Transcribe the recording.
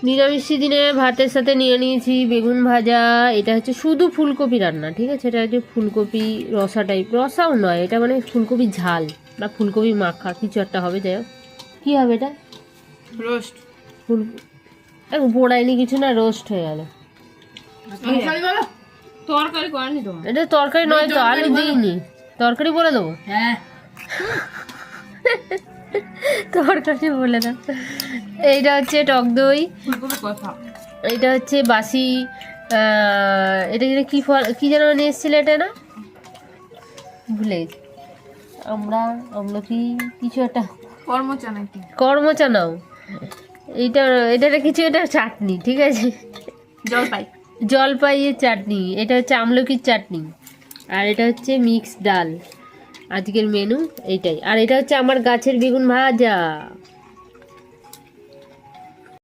নিরামিষি দিনে ভাতের সাথে নিয়ে নিয়েছি বেগুন ভাজা। এটা হচ্ছে শুধু ফুলকপি রান্না, ঠিক আছে? এটা হচ্ছে ফুলকপি রসা টাইপ, রসাও নয়, এটা মানে ফুলকপি ঝাল বা ফুলকপি মাখা কিছু একটা হবে। যাই হোক, কী হবে এটা? রোস্ট। ফুল পোড়াইনি কিছু না, রোস্ট হয়ে গেল। তরকারি করেনি তো? এটা তরকারি নয় তো, আলু দিইনি। তরকারি বলে দেবো? হ্যাঁ, তরকারি বলে দাও। এইটা হচ্ছে টক দই, ফুলকপি কষা। এটা হচ্ছে বাসি এটা যেন কী ফল, কী যেন নিয়ে এসেছিলে এটা, না ভুলে গেছি আমরা, আমলকি কিছু একটা, কর্মচা নাকি? কর্মচা নাও। এইটা এটা কিছু, এটা চাটনি, ঠিক আছে? জলপাই। জলপাইয়ের চাটনি। এটা হচ্ছে আমলকির চাটনি। আর এটা হচ্ছে মিক্সড ডাল। আজকের মেনু এইটাই। আর এটা হচ্ছে আমার গাছের বেগুন ভাজা।